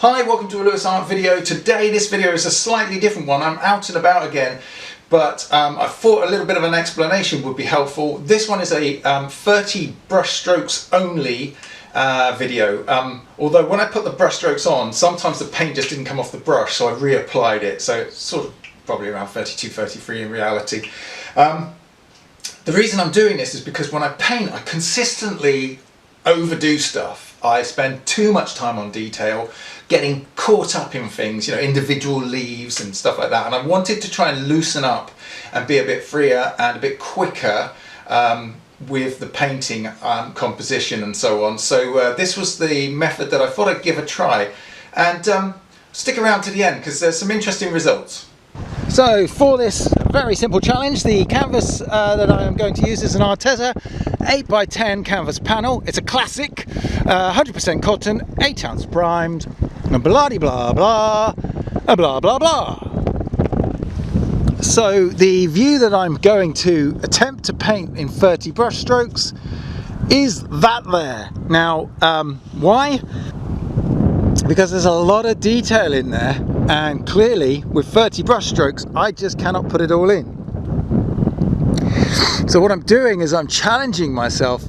Hi, welcome to a Lewis Art video. Today this video is a slightly different one. I'm out and about again, but I thought a little bit of an explanation would be helpful. This one is a 30 brush strokes only video. Although when I put the brush strokes on, sometimes the paint just didn't come off the brush, so I reapplied it. So it's sort of probably around 32, 33 in reality. The reason I'm doing this is because when I paint, I consistently overdo stuff. I spend too much time on detail, getting caught up in things, you know, individual leaves and stuff like that. And I wanted to try and loosen up and be a bit freer and a bit quicker with the painting composition and so on. So this was the method that I thought I'd give a try. And stick around to the end because there's some interesting results. So for this very simple challenge, the canvas that I am going to use is an Arteza 8x10 canvas panel. It's a classic, 100% cotton, 8 ounce primed, and blah blah blah, blah blah blah. So the view that I'm going to attempt to paint in 30 brush strokes is that there. Now, why? Because there's a lot of detail in there, and clearly with 30 brush strokes I just cannot put it all in. So what I'm doing is I'm challenging myself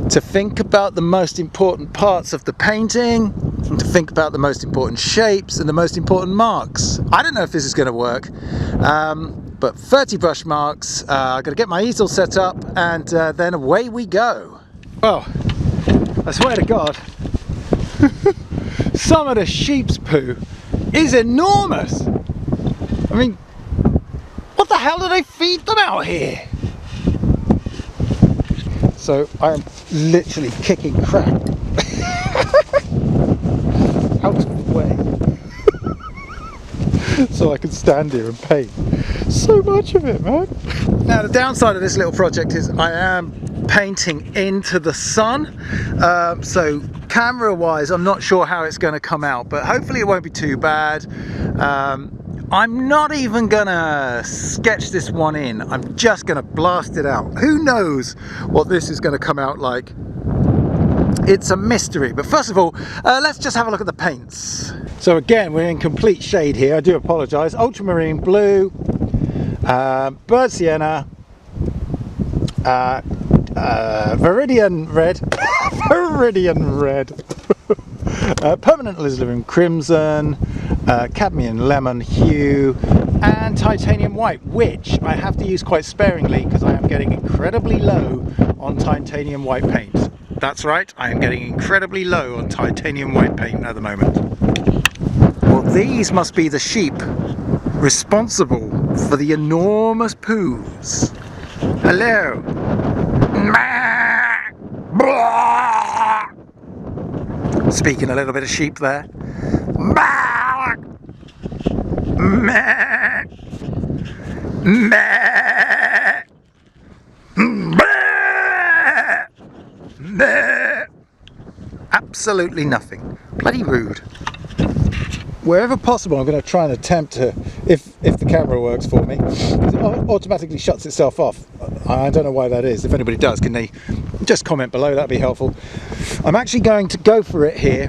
to think about the most important parts of the painting, and to think about the most important shapes and the most important marks. I don't know if this is going to work, but 30 brush marks. I'm going to get my easel set up, and then away we go. Well, I swear to God, some of the sheep's poo is enormous. I mean, what the hell do they feed them out here? So I am literally kicking crap out of the way so I can stand here and paint. So much of it, man. Now the downside of this little project is I am painting into the sun, so camera wise I'm not sure how it's going to come out, but hopefully it won't be too bad. I'm not even gonna sketch this one in, I'm just gonna blast it out. Who knows what this is gonna come out like? It's a mystery. But first of all, let's just have a look at the paints. So again, we're in complete shade here, I do apologise. Ultramarine blue, burnt sienna, viridian red, viridian red, permanent alizarin crimson, cadmium lemon hue, and titanium white, which I have to use quite sparingly because I am getting incredibly low on titanium white paint. That's right, I am getting incredibly low on titanium white paint at the moment. Well, these must be the sheep responsible for the enormous poos. Hello. Speaking a little bit of sheep there. Absolutely nothing. Bloody rude. Wherever possible, I'm going to try and attempt to, if the camera works for me, it automatically shuts itself off. I don't know why that is. If anybody does, can they just comment below? That'd be helpful. I'm actually going to go for it here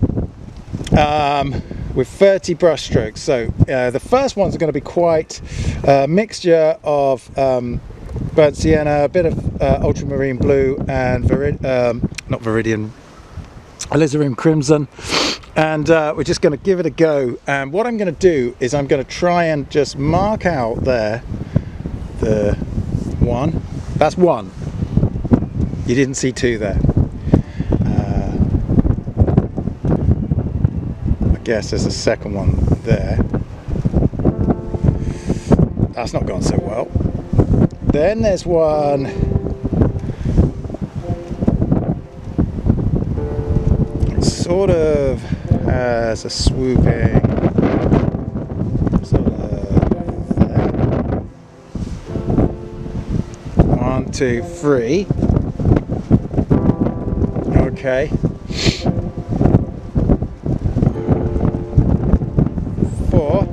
with 30 brush strokes. So the first ones are going to be quite a mixture of burnt sienna, a bit of ultramarine blue, and not viridian, alizarin crimson, and we're just going to give it a go. And what I'm going to do is I'm going to try and just mark out there the one. That's one. You didn't see two there. I guess there's a second one there. That's not gone so well. Then there's one. It sort of has a swooping sort of there. 1, 2, 3. Okay. 4.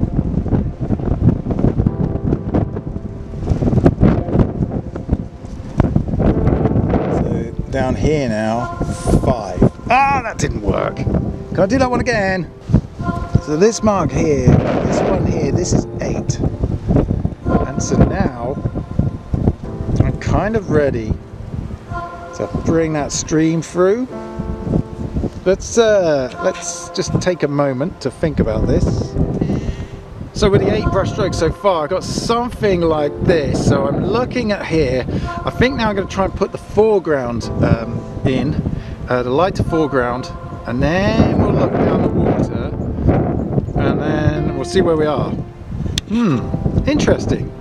So down here now, 5. Ah, that didn't work. Can I do that one again? So this mark here, this one here, this is 8. And so now I'm kind of ready to bring that stream through. Let's just take a moment to think about this. So with the 8 brush strokes so far, I got something like this. So I'm looking at here. I think now I'm going to try and put the foreground in, the lighter foreground, and then we'll look down the water, and then we'll see where we are. Interesting.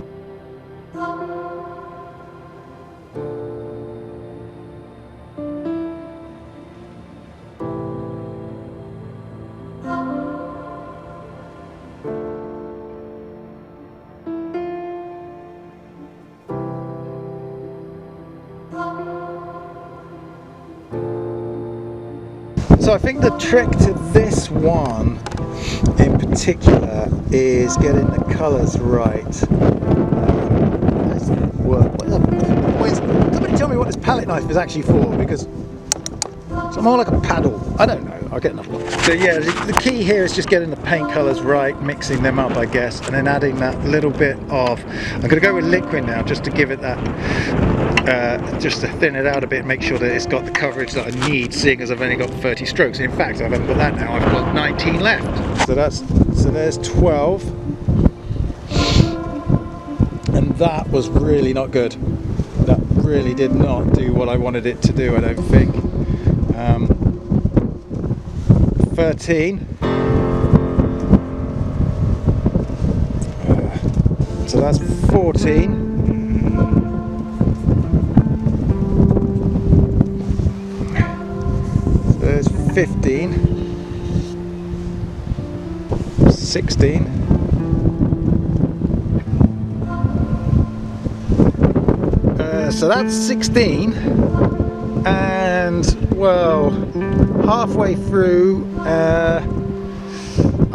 So I think the trick to this one in particular is getting the colours right. Somebody tell me what this palette knife is actually for, because it's more like a paddle. I don't know, I'll get enough. So yeah, the key here is just getting the paint colours right, mixing them up I guess, and then adding that little bit of, I'm going to go with liquid now just to give it that, just to thin it out a bit, make sure that it's got the coverage that I need, seeing as I've only got 30 strokes. In fact, I haven't got that now, I've got 19 left. So there's 12. And that was really not good. That really did not do what I wanted it to do, I don't think. 13. So that's 14. So there's 15. 16. So that's 16. And well, halfway through, I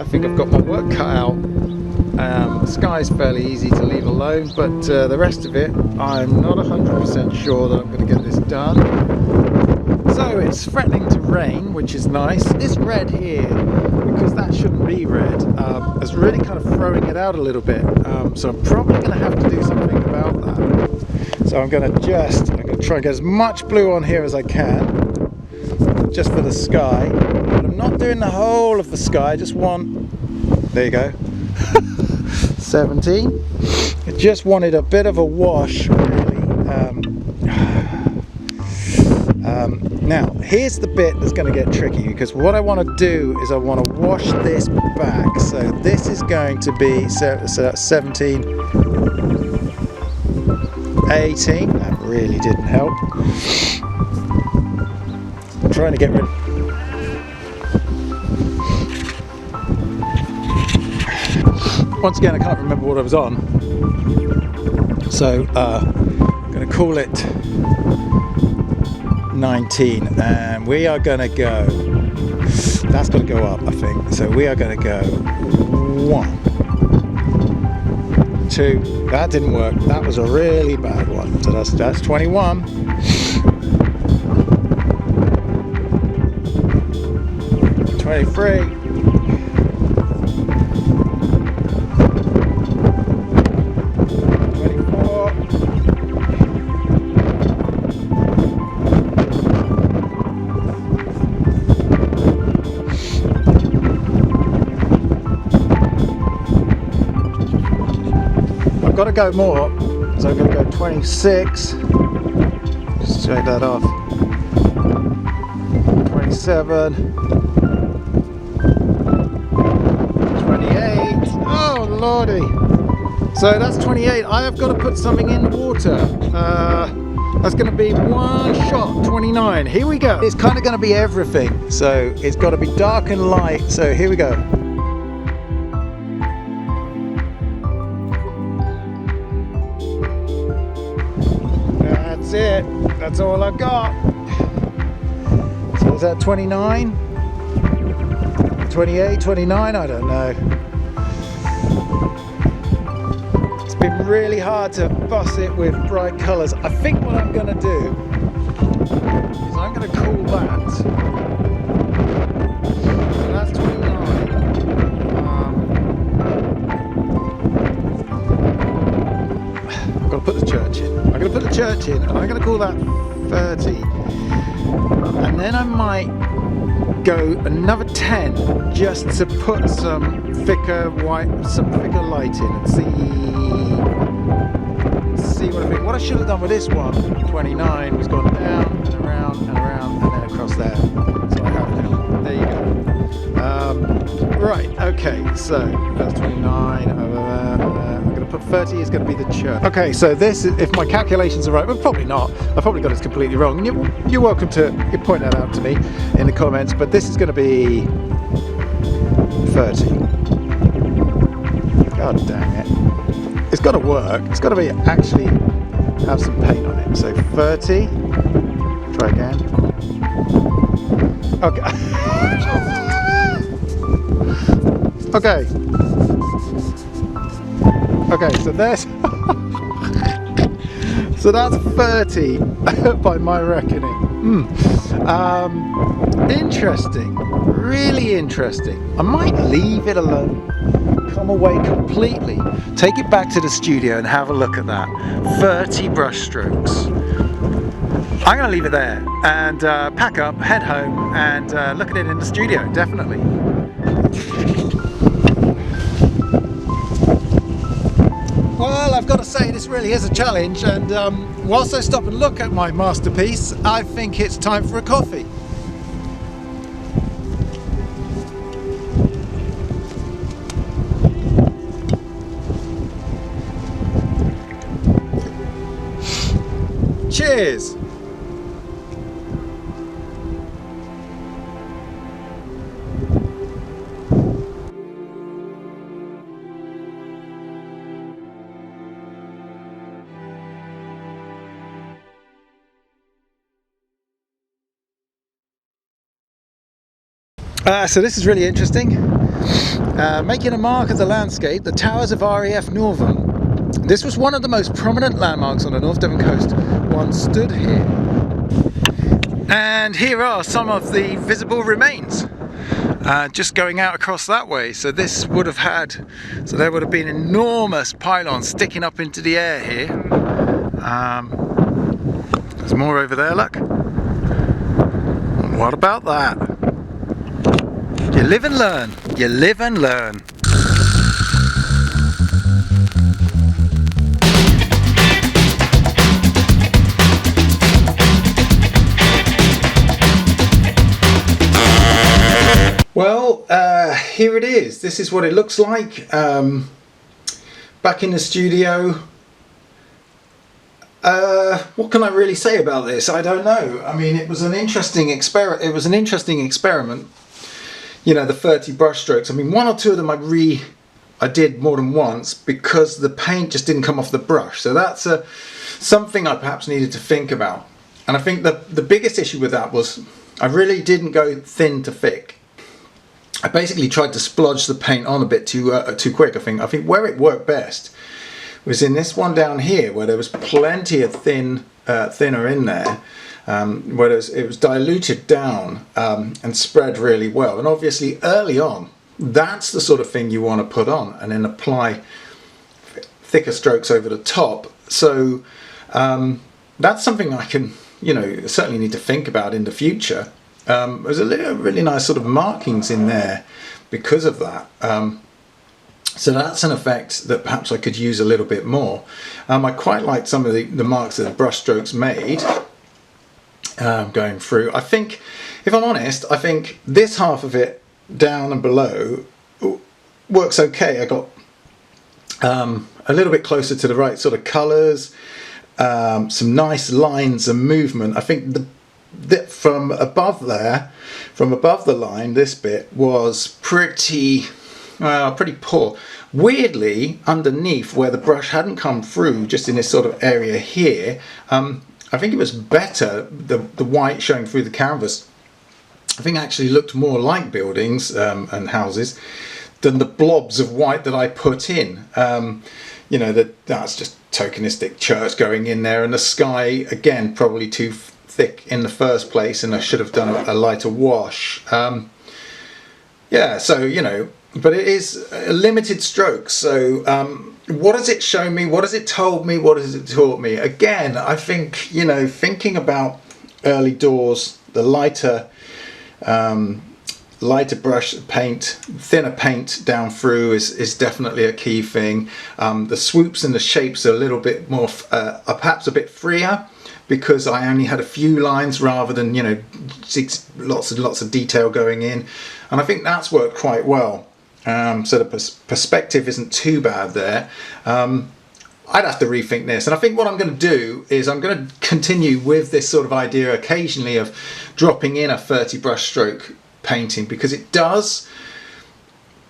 think I've got my work cut out. The sky's fairly easy to leave alone, but the rest of it, I'm not 100% sure that I'm going to get this done. So it's threatening to rain, which is nice. This red here, because that shouldn't be red, is really kind of throwing it out a little bit. So I'm probably going to have to do something about that. So I'm going to try and get as much blue on here as I can, just for the sky. But I'm not doing the whole of the sky, I just want, there you go, 17. I just wanted a bit of a wash, really. Now, here's the bit that's going to get tricky, because what I want to do is I want to wash this back. So this is going to be, so that's 17. 18, that really didn't help. I'm trying to get rid. Once again, I can't remember what I was on, so I'm going to call it 19, and we are going to go, that's going to go up I think, so we are going to go 1, 2, that didn't work, that was a really bad one, so that's 21, 23, 24, 've got to go more, so I'm going to go 26, just check that off, 27, 28, oh lordy, so that's 28, I have got to put something in the water, that's going to be one shot, 29, here we go, it's kind of going to be everything, so it's got to be dark and light, so here we go. That's it, that's all I've got. So is that 29? 28, 29, I don't know. It's been really hard to fuss it with bright colours. I think what I'm going to do is I'm going to cool that. So that's 29. lighting, and I'm going to call that 30. And then I might go another 10 just to put some thicker light in and see what I think. What I should have done with this one, 29, was gone down and around and around and then across there. So I have it now. There you go. Right, okay, so that's 29 over there. I'm going to put 30 is going to be the church. Okay, so this, if my calculations are right, well, probably not. I've probably got this completely wrong. And you're welcome to point that out to me in the comments, but this is going to be 30. God dang it. It's got to work. It's got to be actually have some paint on it. So 30. Try again. Okay. Okay. Okay, so there's so that's 30 by my reckoning. Interesting. Really interesting. I might leave it alone. Come away completely. Take it back to the studio and have a look at that. 30 brush strokes. I'm going to leave it there and pack up, head home and look at it in the studio, definitely. Well, I've got to say this really is a challenge, and whilst I stop and look at my masterpiece, I think it's time for a coffee. Cheers! So this is really interesting. Making a mark of the landscape, the towers of RAF Northam. This was one of the most prominent landmarks on the North Devon coast. Once stood here. And here are some of the visible remains. Just going out across that way. So this would have had, so there would have been enormous pylons sticking up into the air here. There's more over there, look. What about that? You live and learn. You live and learn. Well, here it is. This is what it looks like. Back in the studio. What can I really say about this? I don't know. I mean, it was an interesting experiment. It was an interesting experiment. You know, the 30 brush strokes. I mean, one or two of them I did more than once because the paint just didn't come off the brush. So that's something I perhaps needed to think about. And I think the biggest issue with that was I really didn't go thin to thick. I basically tried to splodge the paint on a bit too quick. I think where it worked best was in this one down here, where there was plenty of thinner in there. Where it was diluted down and spread really well. And obviously early on, that's the sort of thing you want to put on and then apply thicker strokes over the top. So that's something I can, you know, certainly need to think about in the future. There's a really nice sort of markings in there because of that. So that's an effect that perhaps I could use a little bit more. I quite like some of the marks that the brush strokes made. Going through. I think, if I'm honest, I think this half of it down and below works okay. I got a little bit closer to the right sort of colours, some nice lines and movement. I think from above there, from above the line, this bit was pretty poor. Weirdly, underneath where the brush hadn't come through, just in this sort of area here, I think it was better, the white showing through the canvas, I think actually looked more like buildings and houses than the blobs of white that I put in. You know, that's just tokenistic church going in there, and the sky, again, probably too thick in the first place, and I should have done a lighter wash. Yeah, so, you know, but it is a limited stroke, so what has it shown me? What has it told me? What has it taught me? Again, I think, you know, thinking about early doors, the lighter brush paint, thinner paint down through is definitely a key thing. The swoops and the shapes are a little bit more, are perhaps a bit freer, because I only had a few lines rather than, you know, lots and lots of detail going in, and I think that's worked quite well. So the perspective isn't too bad there. I'd have to rethink this, and I think what I'm going to do is I'm going to continue with this sort of idea occasionally of dropping in a 30 brush stroke painting, because it does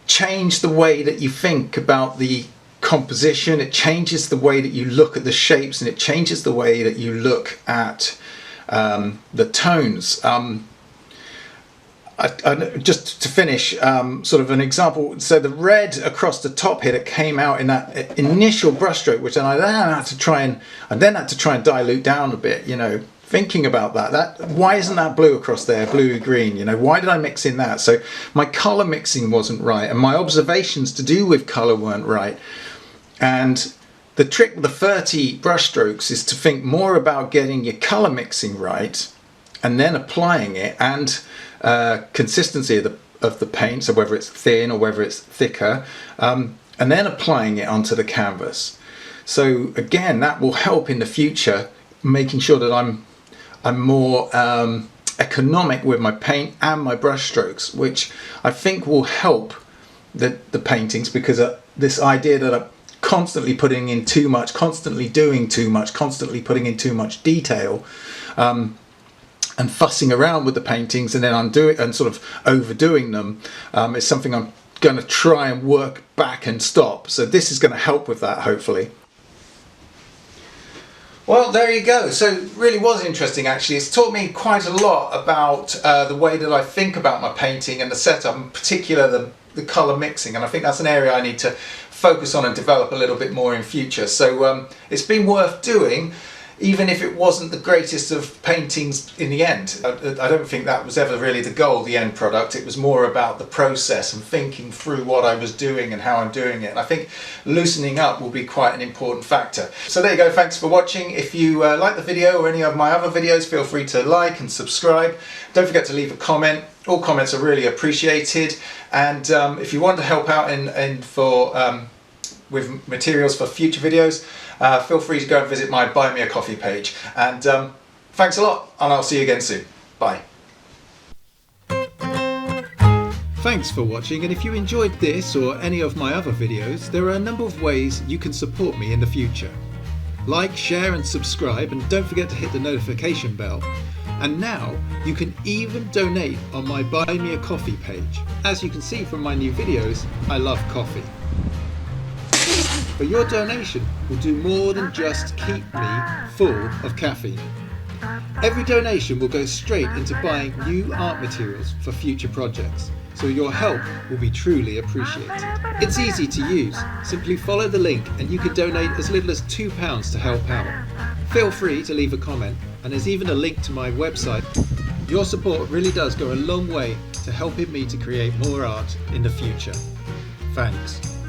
change the way that you think about the composition. It changes the way that you look at the shapes, and it changes the way that you look at the tones. Just to finish, sort of an example, so the red across the top here that came out in that initial brushstroke, which I then had to try and dilute down a bit, you know, thinking about that why isn't that blue across there, bluey green, you know, why did I mix in that? So my color mixing wasn't right, and my observations to do with color weren't right. And the trick with the 30 brush strokes is to think more about getting your color mixing right, and then applying it, and consistency of the paint, so whether it's thin or whether it's thicker, and then applying it onto the canvas. So again, that will help in the future, making sure that I'm more economic with my paint and my brush strokes, which I think will help the paintings, because this idea that I'm constantly putting in too much, constantly doing too much, constantly putting in too much detail, and fussing around with the paintings, and then and sort of overdoing them, is something I'm going to try and work back and stop. So this is going to help with that, hopefully. Well, there you go. So it really was interesting, actually. It's taught me quite a lot about the way that I think about my painting and the setup, in particular the colour mixing, and I think that's an area I need to focus on and develop a little bit more in future. So it's been worth doing, even if it wasn't the greatest of paintings in the end. I don't think that was ever really the goal, the end product. It was more about the process and thinking through what I was doing and how I'm doing it. And I think loosening up will be quite an important factor. So there you go, thanks for watching. If you like the video or any of my other videos, feel free to like and subscribe. Don't forget to leave a comment. All comments are really appreciated. And if you want to help out with materials for future videos, feel free to go and visit my Buy Me a Coffee page. And thanks a lot, and I'll see you again soon. Bye. Thanks for watching, and if you enjoyed this or any of my other videos, there are a number of ways you can support me in the future. Like, share and subscribe, and don't forget to hit the notification bell. And now you can even donate on my Buy Me a Coffee page. As you can see from my new videos, I love coffee. But your donation will do more than just keep me full of caffeine. Every donation will go straight into buying new art materials for future projects, so your help will be truly appreciated. It's easy to use. Simply follow the link and you can donate as little as £2 to help out. Feel free to leave a comment, and there's even a link to my website. Your support really does go a long way to helping me to create more art in the future. Thanks.